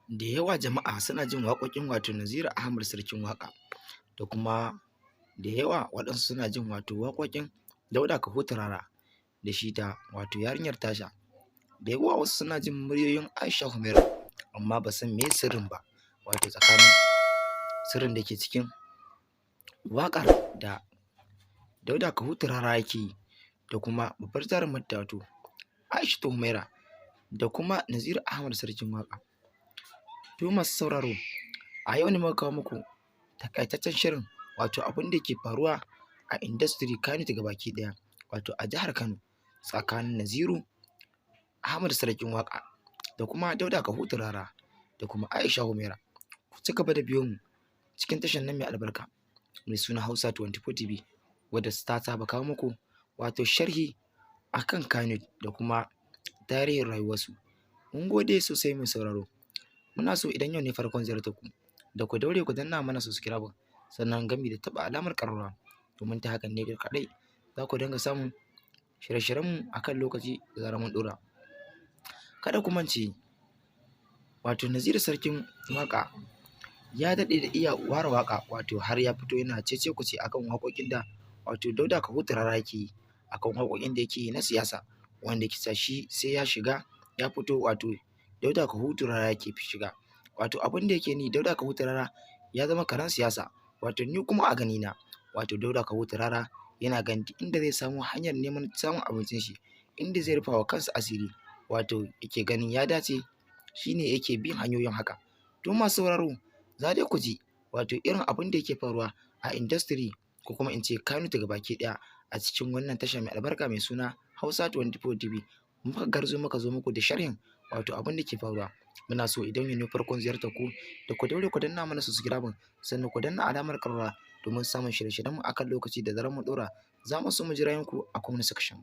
Da yawa jama'a suna jin waƙoƙin wato Naziru Ahmad Sarkin Waƙa, da kuma da yawa waɗansu suna jin wato waƙoƙin Dauda Kahutu Rara da shi da wato yarinyar Tasha. Da yawa wasu suna jin muryoyin Aisha Humaira, amma ba san meye sirrin ba, wato tsakanin sirrin da ke cikin waƙar da Dauda Kahutu Rara yake yi da kuma babbar jarumar ta wato Aishatu Humaira da kuma Naziru Ahmad Sarkin Waƙa. To masu sauraro, a yau ne muka kawo muku takaitaccen shirin wato abin da ke faruwa a industry Kannywood gabaki ɗaya, wato a jihar Kano, tsakanin Naziru Ahmad Sarkin Waƙa da kuma Dauda Kahutu Rara da kuma Aisha Humaira. Ku ci gaba da biyo mu cikin tashar nan mai albarka mai suna Hausa 24 TV, wadda ta saba kawo muku wato sharhi akan Kannywood da kuma tarihin rayuwarsu. Mun gode sosai mai sauraro. Muna so idan yau ne farkon ziyartar ku, da ku daure ku danna mana subscribe, sannan gami da taɓa alamar ƙararrawa, domin ta hakan ne kaɗai za ku dinga samun shirye-shiryenmu a kan lokaci da zarar mun ɗora. Kada ku mance wato Naziru Sarkin Waƙa ya daɗe da iya ware waƙa, wato har ya fito yana cece-kuce akan waƙoƙin da wato Dauda Kahutu Rara yake yi, akan waƙoƙin da yake yi na siyasa, wanda yake sa shi sai ya shiga ya fito wato Dauda Kahutu Rara yake shiga. Wato abin da yake ni Dauda Kahutu Rara ya zama karen siyasa, wato ni kuma a ganina wato Dauda Kahutu Rara yana ganin inda zai samu hanyar neman samun abincin shi, inda zai rufa wa kansa asiri, wato yake ganin ya dace shine yake bin hanyoyin haka. To masu sauraro, za dai ku ji wato irin abin da yake faruwa a industry ko kuma in ce Kannywood gabaki ɗaya a cikin wannan tasha mai albarka mai suna Hausa 24 TV. Muka garzo muka zo muku da sharhin wato abin da ke faruwa. Muna so idan yau ne farkon ziyartar ku, da ku daure ku danna mana subscribe, sannan ku danna alamar ƙararrawa domin samun shirye-shiryenmu akan lokaci da zarar mun ɗora. Za mu so mu ji ra'ayinku a comment section.